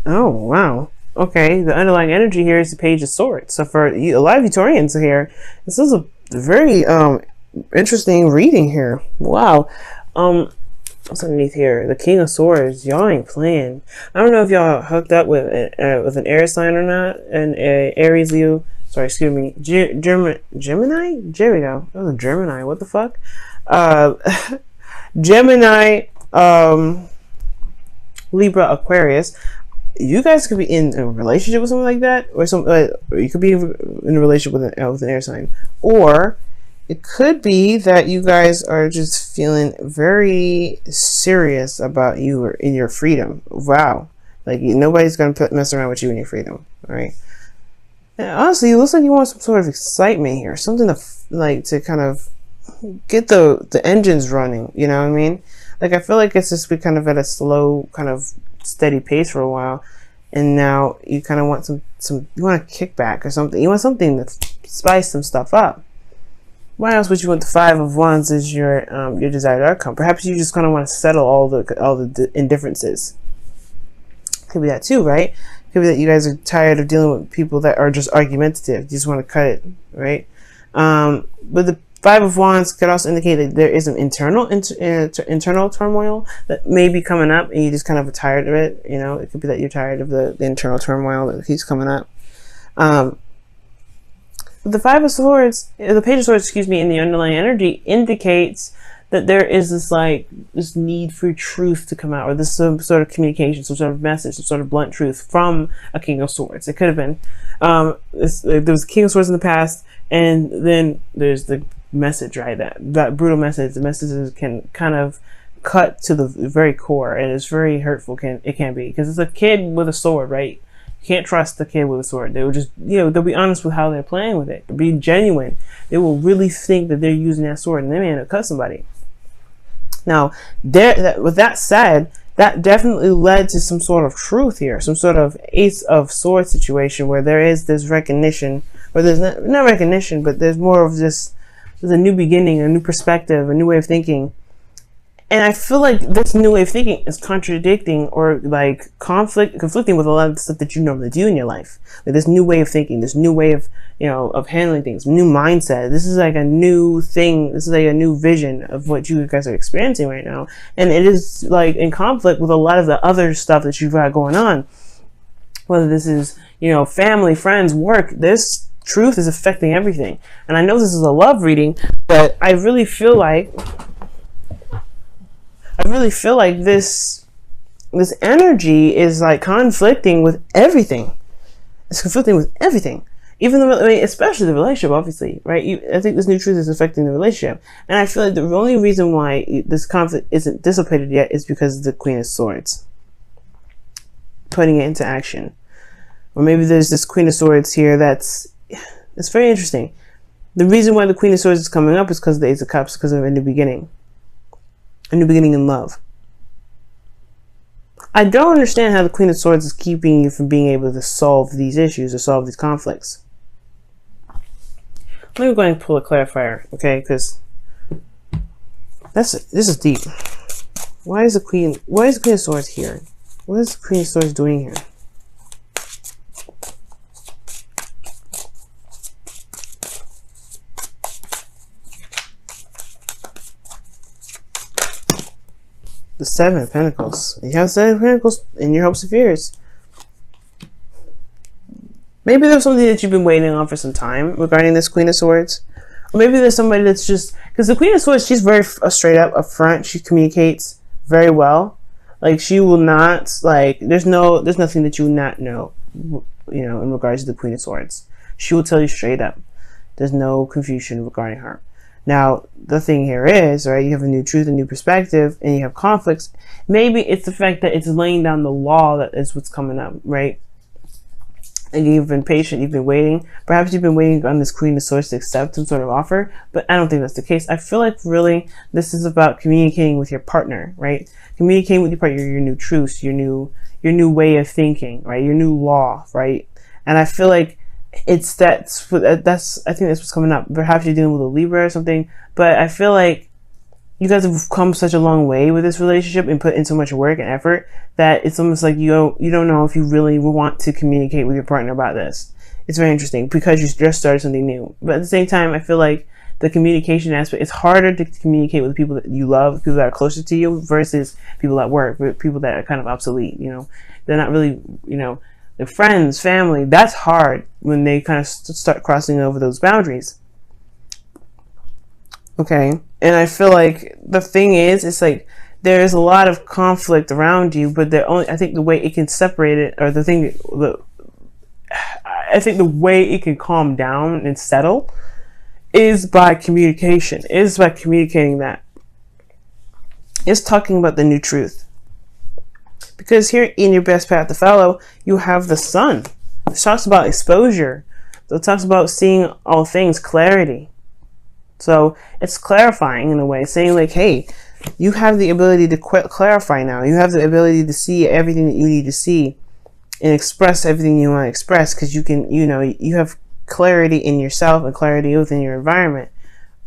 Oh, wow. Okay, the underlying energy here is the Page of Swords. So for a lot of Utorians here, this is a very interesting reading here. Wow. What's underneath here? The King of Swords. Y'all ain't playing. I don't know if y'all hooked up with an air sign or not. An Aries, Leo. Sorry, excuse me. Gemini? There we go. That was a Gemini. What the fuck? Gemini, Libra, Aquarius. You guys could be in a relationship with someone like that, or or you could be in a relationship with an air sign, or it could be that you guys are just feeling very serious about you or in your freedom. Wow, like nobody's gonna mess around with you in your freedom, all right? And honestly, it looks like you want some sort of excitement here, something to kind of get the engines running. You know what I mean? Like I feel like it's just been kind of at a slow, kind of steady pace for a while, and now you kind of want some you want a kickback or something. You want something to spice some stuff up. Why else would you want the Five of Wands as your desired outcome? Perhaps you just kind of want to settle all the indifferences. Could be that too, right? Could be that you guys are tired of dealing with people that are just argumentative. You just want to cut it, right? But the Five of Wands could also indicate that there is an internal turmoil that may be coming up, and you just kind of are tired of it. You know, it could be that you're tired of the internal turmoil that keeps coming up. The Five of Swords, the Page of Swords, excuse me, in the underlying energy indicates that there is this need for truth to come out, or this some sort of communication, some sort of message, some sort of blunt truth from a King of Swords. It could have been there was a King of Swords in the past, and then there's the message, right? That brutal message. The messages can kind of cut to the very core, and it's very hurtful. It can be, because it's a kid with a sword, right? You can't trust the kid with a sword. They will just, they'll be honest with how they're playing with it. They'll be genuine. They will really think that they're using that sword, and they may end up cut somebody. Now, with that said, that definitely led to some sort of truth here, some sort of Ace of Swords situation where there is this recognition, or there's not recognition, but there's more of this. There's a new beginning, a new perspective, a new way of thinking. And I feel like this new way of thinking is contradicting or like conflicting with a lot of the stuff that you normally do in your life. Like this new way of thinking, this new way of, of handling things, new mindset. This is like a new thing. This is like a new vision of what you guys are experiencing right now. And it is like in conflict with a lot of the other stuff that you've got going on. Whether this is, family, friends, work, this truth is affecting everything. And I know this is a love reading, but I really feel like this energy is like conflicting with everything. It's conflicting with everything. Even especially the relationship, obviously, right? I think this new truth is affecting the relationship. And I feel like the only reason why this conflict isn't dissipated yet is because of the Queen of Swords. Putting it into action. Or maybe there's this Queen of Swords here that's very interesting. The reason why the Queen of Swords is coming up is because of the Ace of Cups, because of a new beginning. A new beginning in love. I don't understand how the Queen of Swords is keeping you from being able to solve these issues or solve these conflicts. Let me go ahead and pull a clarifier, okay? Because this is deep. Why is the Queen of Swords here? What is the Queen of Swords doing here? The Seven of Pentacles. You have Seven of Pentacles in your hopes and fears. Maybe there's something that you've been waiting on for some time regarding this Queen of Swords. Or maybe there's somebody that's just... Because the Queen of Swords, she's very straight up, upfront. She communicates very well. Like, she will not... Like, there's nothing that you will not know, in regards to the Queen of Swords. She will tell you straight up. There's no confusion regarding her. Now, the thing here is, right, you have a new truth, a new perspective, and you have conflicts. Maybe it's the fact that it's laying down the law that is what's coming up, right? And you've been patient, you've been waiting. Perhaps you've been waiting on this Queen of Swords to accept some sort of offer, but I don't think that's the case. I feel like really this is about communicating with your partner, right? Communicating with your partner, your new truths, your new way of thinking, right? Your new law, right? And I feel like I think that's what's coming up. Perhaps you're dealing with a Libra or something, but I feel like you guys have come such a long way with this relationship and put in so much work and effort that it's almost like you don't know if you really want to communicate with your partner about this. It's very interesting because you just started something new. But at the same time, I feel like the communication aspect, it's harder to communicate with people that you love, people that are closer to you versus people at work, people that are kind of obsolete, you know. They're not really, you know, their friends, family. That's hard when they kind of start crossing over those boundaries. Okay. And I feel like the thing is, it's like there's a lot of conflict around you, but I think the way it can separate it, or I think the way it can calm down and settle is by communication, is by communicating that. It's talking about the new truth. Because here in your best path to follow, you have the sun. It talks about exposure. So it talks about seeing all things, clarity. So it's clarifying in a way, saying like, hey, you have the ability to clarify now. You have the ability to see everything that you need to see and express everything you want to express, because you can, you know, you have clarity in yourself and clarity within your environment.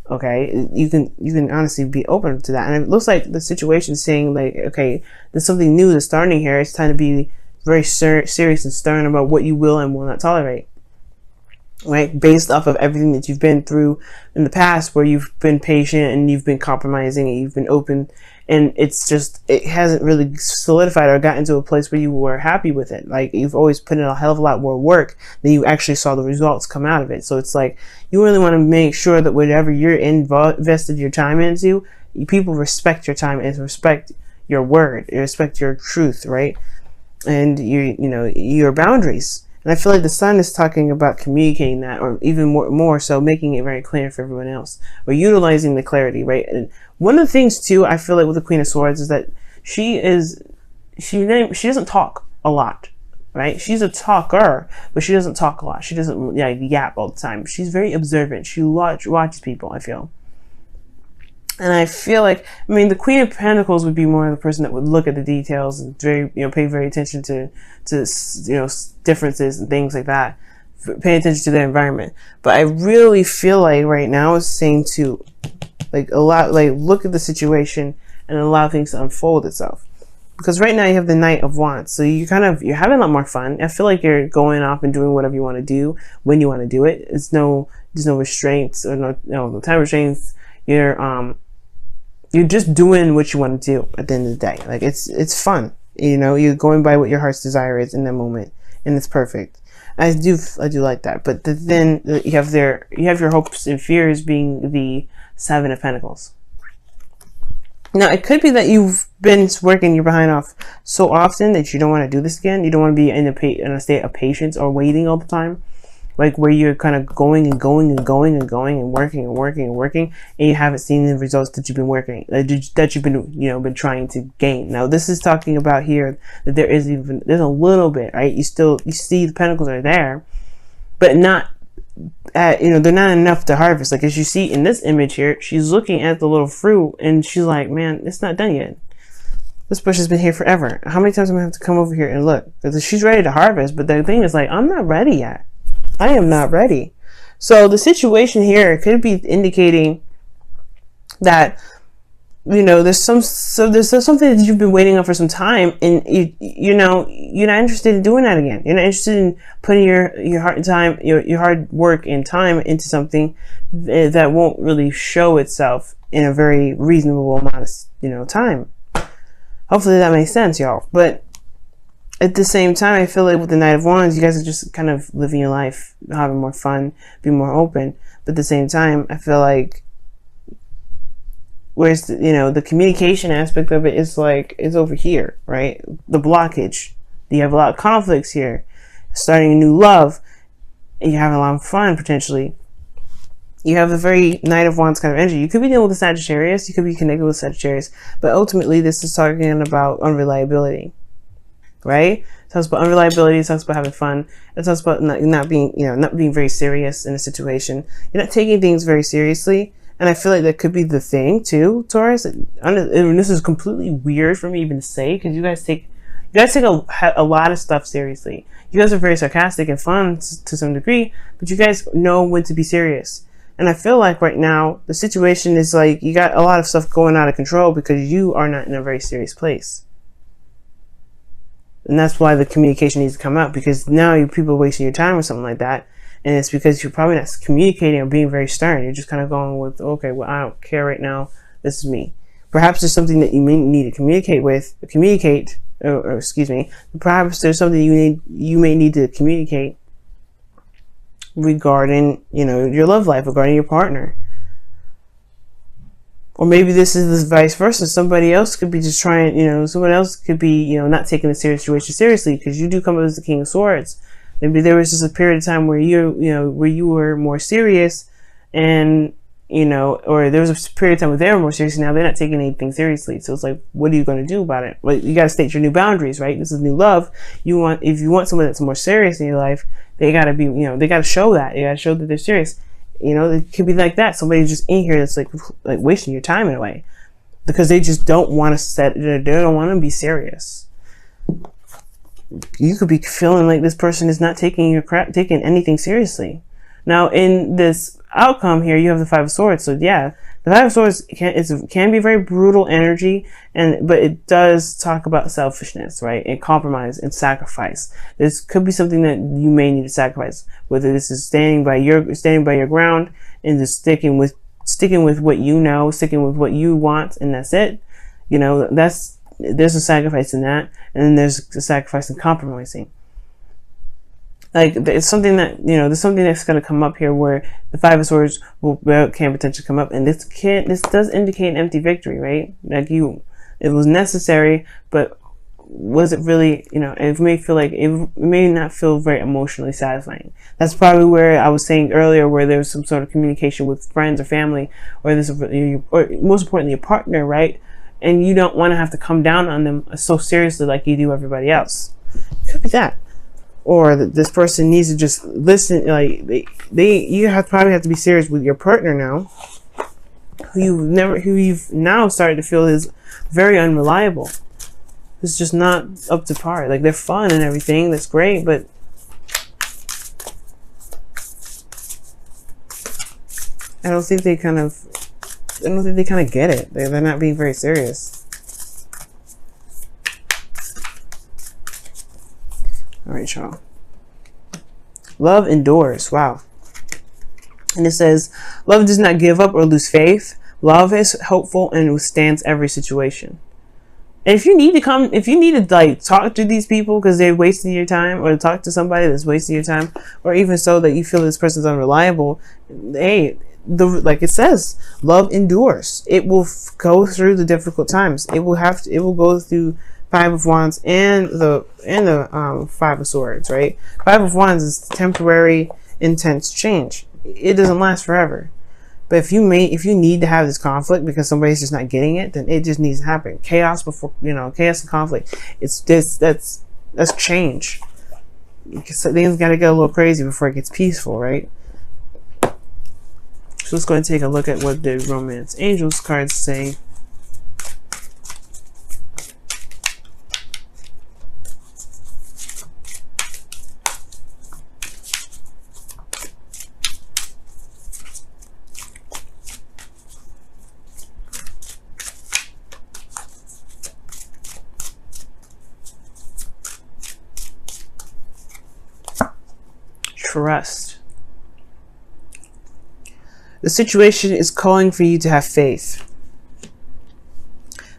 Okay, you can honestly be open to that. And it looks like the situation is saying like, okay, there's something new that's starting here. It's time to be very serious and stern about what you will and will not tolerate. Right, based off of everything that you've been through in the past, where you've been patient and you've been compromising and you've been open, and it hasn't really solidified or gotten to a place where you were happy with it. Like, you've always put in a hell of a lot more work than you actually saw the results come out of it. So it's like you really want to make sure that whatever you're invested your time into, people respect your time and respect your word, respect your truth, right? And your boundaries. And I feel like the sun is talking about communicating that, or even more so making it very clear for everyone else, or utilizing the clarity, right? And one of the things too, I feel like with the Queen of Swords is that she doesn't talk a lot, right? She's a talker, but she doesn't talk a lot. She doesn't yap all the time. She's very observant. She watches people, I feel. And I feel like, I mean, the Queen of Pentacles would be more of the person that would look at the details and pay very attention to differences and things like that. Pay attention to their environment. But I really feel like right now it's saying to look at the situation and allow things to unfold itself. Because right now you have the Knight of Wands, so you're having a lot more fun. I feel like you're going off and doing whatever you want to do when you want to do it. There's no restraints or no time restraints. You're just doing what you want to do at the end of the day. Like, it's fun. You're going by what your heart's desire is in that moment, and it's perfect. I do like that. But then you have your hopes and fears being the Seven of Pentacles. Now, it could be that you've been working your behind off so often that you don't want to do this again. You don't want to be in a state of patience or waiting all the time. Like, where you're kind of going and going and going and going and working and working and working, and you haven't seen the results that you've been that you've been trying to gain. Now, this is talking about here that there's a little bit, right? You see the pentacles are there, but not they're not enough to harvest. Like, as you see in this image here, she's looking at the little fruit and she's like, man, it's not done yet. This bush has been here forever. How many times am I going to have to come over here and look? Because she's ready to harvest, but the thing is, like, I'm not ready yet. I am not ready. So the situation here could be indicating that, there's something that you've been waiting on for some time, and you're not interested in doing that again. You're not interested in putting your heart and time, your hard work and time into something that won't really show itself in a very reasonable amount of time. Hopefully that makes sense, y'all. But at the same time, I feel like with the Knight of Wands, you guys are just kind of living your life, having more fun, being more open. But at the same time, I feel like, whereas the communication aspect of it is over here, right? The blockage. You have a lot of conflicts here. Starting a new love, and you're having a lot of fun potentially. You have a very Knight of Wands kind of energy. You could be dealing with a Sagittarius. You could be connected with Sagittarius. But ultimately, this is talking about unreliability. Right? It talks about unreliability. It talks about having fun. It talks about not being very serious in a situation. You're not taking things very seriously. And I feel like that could be the thing too, Taurus. And this is completely weird for me even to say, because you guys take a lot of stuff seriously. You guys are very sarcastic and fun to some degree, but you guys know when to be serious. And I feel like right now the situation is like you got a lot of stuff going out of control because you are not in a very serious place. And that's why the communication needs to come out, because now people are wasting your time or something like that. And it's because you're probably not communicating or being very stern. You're just kind of going with, okay, well, I don't care right now. This is me. Perhaps there's something that you may need to communicate, or excuse me. Perhaps there's something you may need to communicate regarding, your love life, regarding your partner. Or maybe this is vice versa. Somebody else could be just trying, someone else could be, not taking the situation seriously, because you do come up as the King of Swords. Maybe there was just a period of time where where you were more serious, and, or there was a period of time where they were more serious, and now they're not taking anything seriously. So it's like, what are you going to do about it? Well, you got to state your new boundaries, right? This is new love. If you want someone that's more serious in your life, they got to be, they got to show that. They got to show that they're serious. It could be like that. Somebody's just in here that's like wasting your time in a way, because they just don't want to they don't want to be serious. You could be feeling like this person is not taking anything seriously. Now, in this outcome here, you have the Five of Swords. So yeah, the Five of Swords can be very brutal energy, but it does talk about selfishness, right? And compromise and sacrifice. This could be something that you may need to sacrifice, whether this is standing by your ground and just sticking with what you know, sticking with what you want, and that's it. There's a sacrifice in that, and then there's a sacrifice in compromising. Like, it's something that, there's something that's going to come up here where the Five of Swords can potentially come up, and this does indicate an empty victory, right? Like, it was necessary, but was it really, it may not feel very emotionally satisfying. That's probably where I was saying earlier, where there's some sort of communication with friends or family, or most importantly, your partner, right? And you don't want to have to come down on them so seriously like you do everybody else. It could be that. Or this person needs to just listen. Like you probably have to be serious with your partner now, who you've now started to feel is very unreliable. It's just not up to par. Like, they're fun and everything, that's great, but I don't think they kind of get it. They're not being very serious. All right, y'all. Love endures. Wow. And it says, love does not give up or lose faith. Love is hopeful and withstands every situation. And if you need to talk to these people because they're wasting your time, or talk to somebody that's wasting your time, or even so that you feel this person's unreliable, hey, like it says, love endures. It will go through the difficult times. It will go through Five of Wands and the Five of Swords, right? Five of Wands is temporary, intense change. It doesn't last forever. But if you need to have this conflict because somebody's just not getting it, then it just needs to happen. Chaos and conflict. That's change. Things gotta get a little crazy before it gets peaceful, right? So let's go ahead and take a look at what the Romance Angels cards say. Trust. The situation is calling for you to have faith.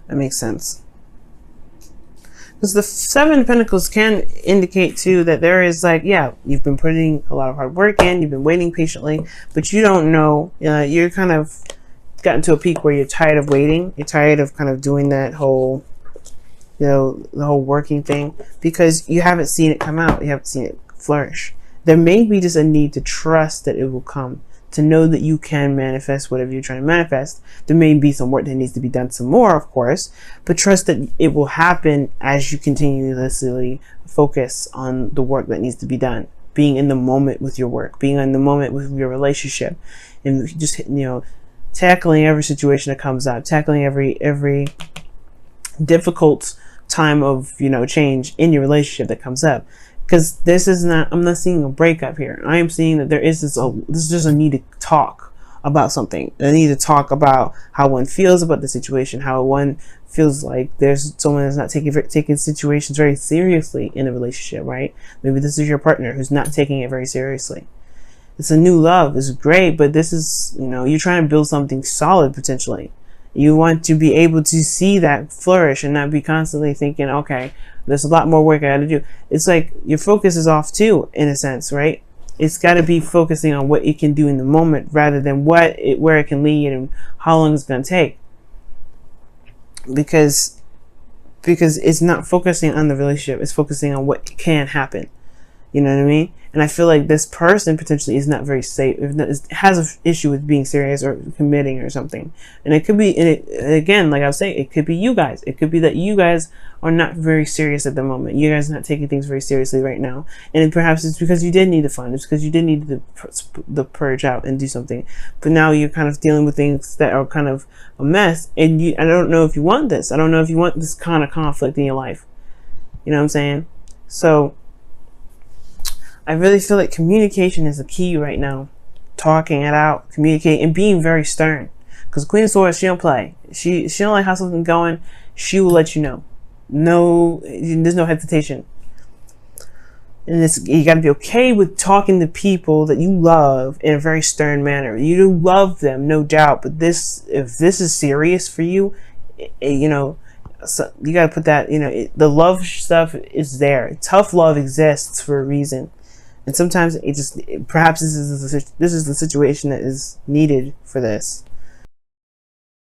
That makes sense. Because the Seven of Pentacles can indicate too that there is you've been putting a lot of hard work in, you've been waiting patiently, but you don't know, you're kind of gotten to a peak where you're tired of waiting. You're tired of kind of doing that whole, the whole working thing, because you haven't seen it come out. You haven't seen it flourish. There may be just a need to trust that it will come, to know that you can manifest whatever you're trying to manifest. There may be some work that needs to be done some more, of course, but trust that it will happen as you continuously focus on the work that needs to be done. Being in the moment with your work, being in the moment with your relationship, and just, tackling every situation that comes up, tackling every difficult time of, change in your relationship that comes up. Because this is not, I'm not seeing a breakup here. I am seeing that there is this is just a need to talk about something. They need to talk about how one feels about the situation, how one feels like there's someone that's not taking situations very seriously in a relationship, right? Maybe this is your partner who's not taking it very seriously. It's a new love. It's great, but this is, you're trying to build something solid potentially. You want to be able to see that flourish and not be constantly thinking, okay, there's a lot more work I got to do. It's like your focus is off too, in a sense, right? It's got to be focusing on what it can do in the moment rather than where it can lead and how long it's going to take. Because it's not focusing on the relationship. It's focusing on what can happen. You know what I mean? And I feel like this person potentially is not very safe. Has an issue with being serious or committing or something. And it could be, again, like I was saying, it could be you guys. It could be that you guys are not very serious at the moment. You guys are not taking things very seriously right now. And perhaps it's because you did need the fun. It's because you did need the purge out and do something. But now you're kind of dealing with things that are kind of a mess. And I don't know if you want this. I don't know if you want this kind of conflict in your life. You know what I'm saying? So I really feel like communication is the key right now. Talking it out, communicating, and being very stern. Because Queen of Swords, she don't play. She don't like how something's going. She will let you know. No, there's no hesitation. And you got to be okay with talking to people that you love in a very stern manner. You do love them, no doubt. But if this is serious for you, so you got to put that. The love stuff is there. Tough love exists for a reason. And sometimes perhaps this is the situation that is needed for this.